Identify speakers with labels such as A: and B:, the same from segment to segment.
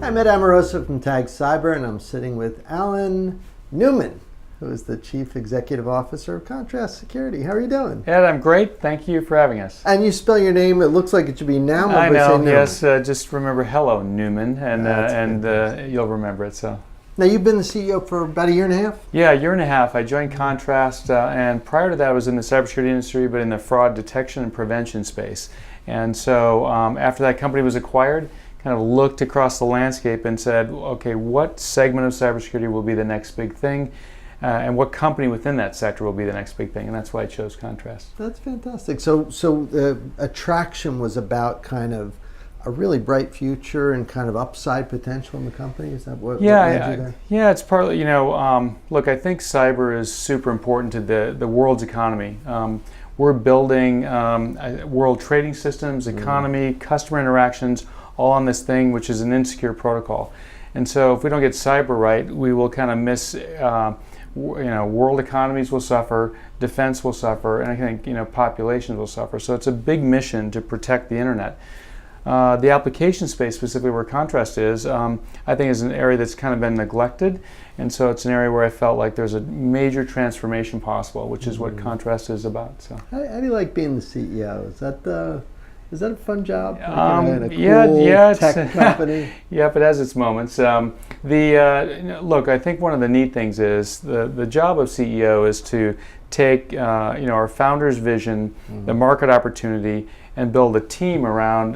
A: I'm Ed Amoroso from Tag Cyber, and I'm sitting with Alan Naumann, who is the Chief Executive Officer of Contrast Security. How are you doing?
B: Ed, I'm great. Thank you for having us.
A: And you spell your name, it looks like it should be Naumann.
B: I know, yes.
A: Naumann.
B: Just remember, hello, Newman, and you'll remember it. So.
A: Now, you've been the CEO for about a year and a half?
B: Yeah, a year and a half. I joined Contrast, and prior to that, I was in the cybersecurity industry, but in the fraud detection and prevention space. And so after that company was acquired, kind of looked across the landscape and said, okay, what segment of cybersecurity will be the next big thing? And what company within that sector will be the next big thing? And that's why I chose Contrast.
A: That's fantastic. So the attraction was about kind of a really bright future and kind of upside potential in the company? Is that what led you there?
B: Yeah, it's partly, look, I think cyber is super important to the world's economy. We're building world trading systems, economy, customer interactions, all on this thing, which is an insecure protocol. And so if we don't get cyber right, we will kind of miss, world economies will suffer, defense will suffer, and I think, populations will suffer. So it's a big mission to protect the internet. The application space, specifically where Contrast is, I think is an area that's kind of been neglected, and so it's an area where I felt like there's a major transformation possible, which is what Contrast is about. So,
A: how do you like being the CEO? Is that a fun job?
B: In a
A: cool tech company.
B: Yep, it has its moments. Look, I think one of the neat things is the job of CEO is to take our founder's vision, the market opportunity, and build a team around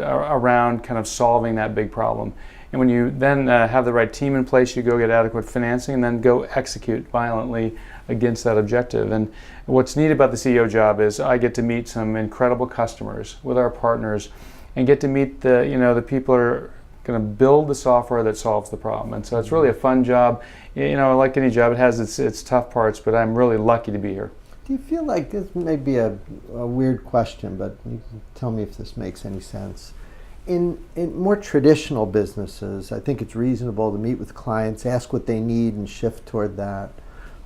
B: kind of solving that big problem. And when you then have the right team in place, you go get adequate financing and then go execute violently against that objective. And what's neat about the CEO job is I get to meet some incredible customers with our partners and get to meet the people who are going to build the software that solves the problem. And so it's really a fun job. Like any job, it has its tough parts, but I'm really lucky to be here.
A: Do you feel like, this may be a weird question, but you can tell me if this makes any sense. In more traditional businesses, I think it's reasonable to meet with clients, ask what they need, and shift toward that.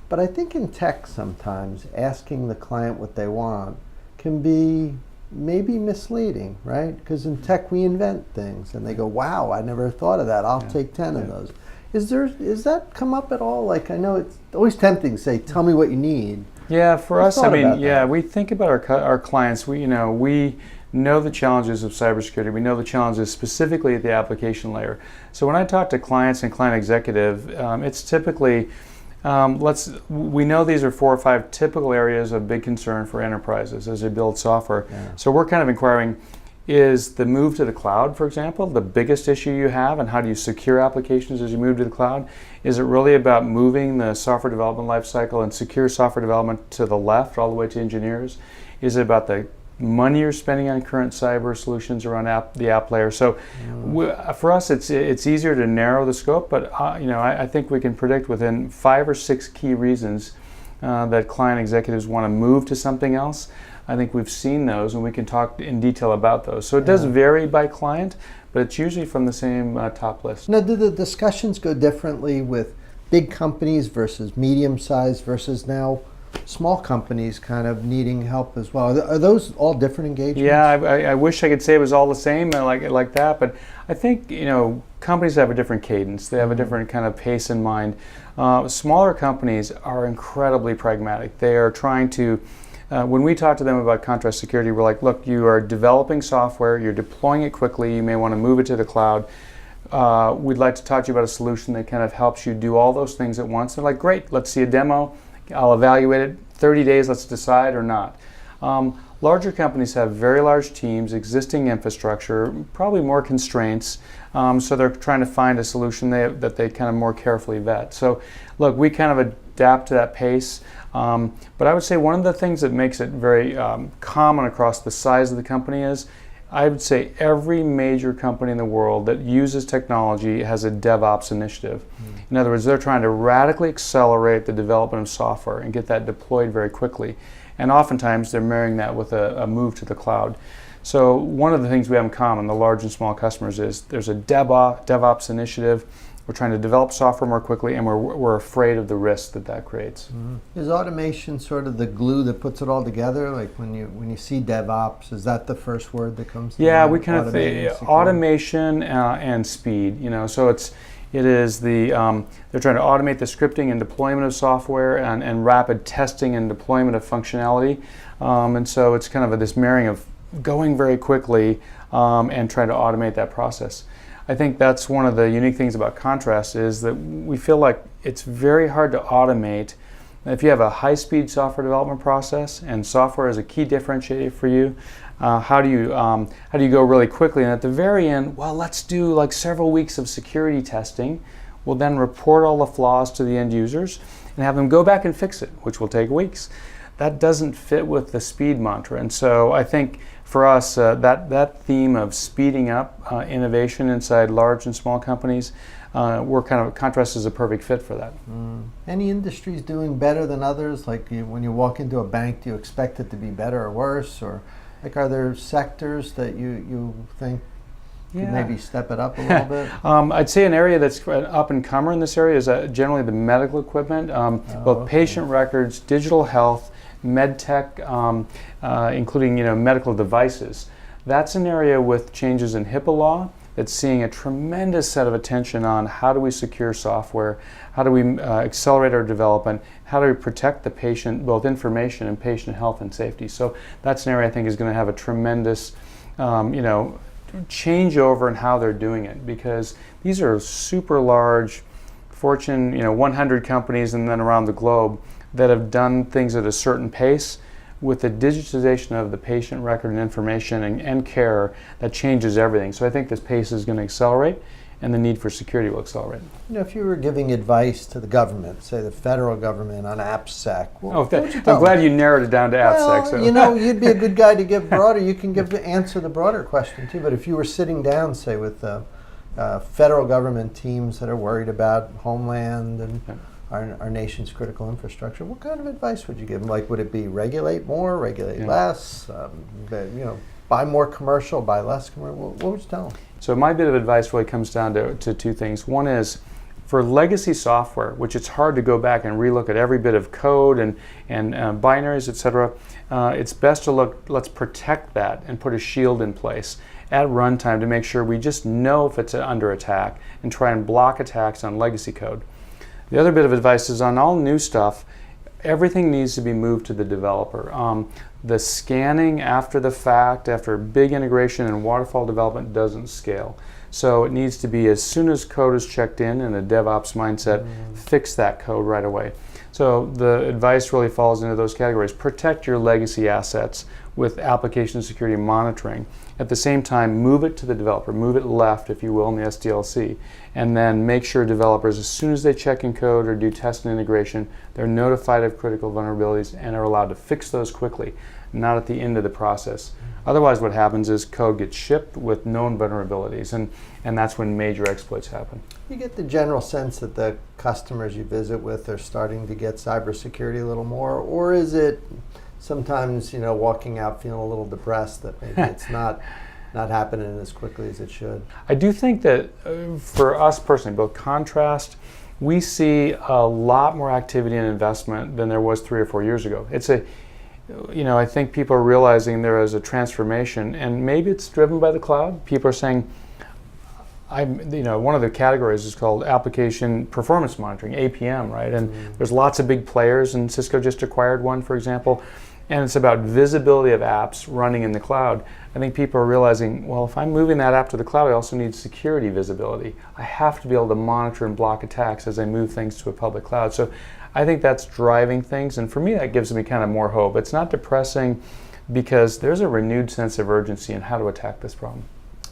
A: But I think in tech sometimes, asking the client what they want can be maybe misleading, right? Because in tech we invent things, and they go, wow, I never thought of that, I'll take 10 of those. Is that come up at all? Like, I know it's always tempting to say, tell me what you need.
B: Yeah, for us, we think about our clients. We know the challenges of cybersecurity. We know the challenges specifically at the application layer. So when I talk to clients and client executive, it's typically, we know these are 4 or 5 typical areas of big concern for enterprises as they build software. Yeah. So we're kind of inquiring, is the move to the cloud, for example, the biggest issue you have, and how do you secure applications as you move to the cloud? Is it really about moving the software development lifecycle and secure software development to the left all the way to engineers? Is it about the money you're spending on current cyber solutions around the app layer? So for us, it's easier to narrow the scope, but I think we can predict within 5 or 6 key reasons that client executives want to move to something else. I think we've seen those, and we can talk in detail about those. So it does vary by client, but it's usually from the same top list.
A: Now, do the discussions go differently with big companies versus medium-sized versus now small companies kind of needing help as well? Are those all different engagements?
B: Yeah, I wish I could say it was all the same like that, but I think companies have a different cadence. They have a different kind of pace in mind. Smaller companies are incredibly pragmatic. They are trying to when we talk to them about Contrast Security, we're like, look, you are developing software, you're deploying it quickly, you may want to move it to the cloud. We'd like to talk to you about a solution that kind of helps you do all those things at once. They're like, great, let's see a demo, I'll evaluate it, 30 days, let's decide or not. Larger companies have very large teams, existing infrastructure, probably more constraints, so they're trying to find a solution that they kind of more carefully vet. So look, we kind of adapt to that pace. But I would say one of the things that makes it very common across the size of the company is, I would say every major company in the world that uses technology has a DevOps initiative. In other words, they're trying to radically accelerate the development of software and get that deployed very quickly. And oftentimes they're marrying that with a move to the cloud. So one of the things we have in common, the large and small customers, is there's a DevOps initiative. we're trying to develop software more quickly, and we're afraid of the risk that creates.
A: Is automation sort of the glue that puts it all together? Like when you see DevOps, is that the first word that comes to
B: Yeah,
A: mind?
B: we kind of think automation and speed. So it is they're trying to automate the scripting and deployment of software and rapid testing and deployment of functionality, and so it's kind of this marrying of going very quickly and trying to automate that process. I think that's one of the unique things about Contrast is that we feel like it's very hard to automate. If you have a high-speed software development process and software is a key differentiator for you, how do you go really quickly? And at the very end, well, let's do like several weeks of security testing. We'll then report all the flaws to the end users and have them go back and fix it, which will take weeks. That doesn't fit with the speed mantra. And so I think for us, that theme of speeding up innovation inside large and small companies, Contrast is a perfect fit for that.
A: Any industries doing better than others? Like when you walk into a bank, do you expect it to be better or worse? Or like are there sectors that you think could maybe step it up a little bit?
B: I'd say an area that's an up-and-comer in this area is generally the medical equipment, both patient records, digital health, med tech, including medical devices. That's an area with changes in HIPAA law that's seeing a tremendous set of attention on how do we secure software, how do we accelerate our development, how do we protect the patient, both information and patient health and safety. So that's an area I think is going to have a tremendous changeover in how they're doing it, because these are super large Fortune 100 companies and then around the globe that have done things at a certain pace. With the digitization of the patient record and information and care, that changes everything. So I think this pace is going to accelerate and the need for security will accelerate.
A: If you were giving advice to the government, say the federal government on AppSec,
B: I'm glad you narrowed it down to AppSec.
A: So. You'd be a good guy to give broader. You can answer the broader question too. But if you were sitting down, say, with federal government teams that are worried about Homeland and our nation's critical infrastructure, what kind of advice would you give them? Like, would it be regulate more, regulate less, buy more commercial, buy less commercial? What would you tell them?
B: So my bit of advice really comes down to two things. One is, for legacy software, which it's hard to go back and relook at every bit of code and binaries, etc., it's best to let's protect that and put a shield in place at runtime to make sure we just know if it's under attack and try and block attacks on legacy code. The other bit of advice is on all new stuff, everything needs to be moved to the developer. The scanning after the fact, after big integration and waterfall development doesn't scale. So it needs to be as soon as code is checked in a DevOps mindset, fix that code right away. So the advice really falls into those categories. Protect your legacy assets with application security monitoring. At the same time, move it to the developer, move it left, if you will, in the SDLC, and then make sure developers, as soon as they check in code or do test and integration, they're notified of critical vulnerabilities and are allowed to fix those quickly, not at the end of the process. Otherwise, what happens is code gets shipped with known vulnerabilities, and that's when major exploits happen.
A: You get the general sense that the customers you visit with are starting to get cybersecurity a little more, or is it sometimes, walking out feeling a little depressed that maybe it's not happening as quickly as it should?
B: I do think that for us personally, both Contrast, we see a lot more activity and investment than there was 3 or 4 years ago. I think people are realizing there is a transformation, and maybe it's driven by the cloud. People are saying, one of the categories is called application performance monitoring, APM, right? And there's lots of big players, and Cisco just acquired one, for example. And it's about visibility of apps running in the cloud. I think people are realizing, well, if I'm moving that app to the cloud, I also need security visibility. I have to be able to monitor and block attacks as I move things to a public cloud. So I think that's driving things, and for me, that gives me kind of more hope. It's not depressing because there's a renewed sense of urgency in how to attack this problem.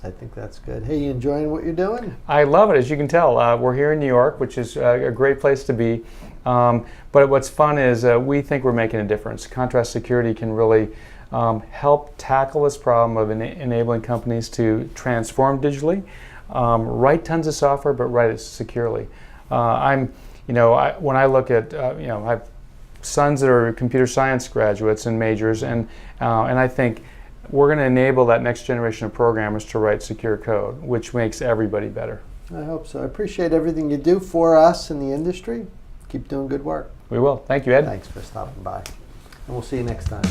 A: I think that's good. Hey, you enjoying what you're doing?
B: I love it, as you can tell. We're here in New York, which is a great place to be. But what's fun is we think we're making a difference. Contrast Security can really help tackle this problem of enabling companies to transform digitally, write tons of software, but write it securely. When I look at, I have sons that are computer science graduates and majors, and I think we're going to enable that next generation of programmers to write secure code, which makes everybody better.
A: I hope so. I appreciate everything you do for us in the industry. Keep doing good work.
B: We will. Thank you, Ed.
A: Thanks for stopping by. And we'll see you next time.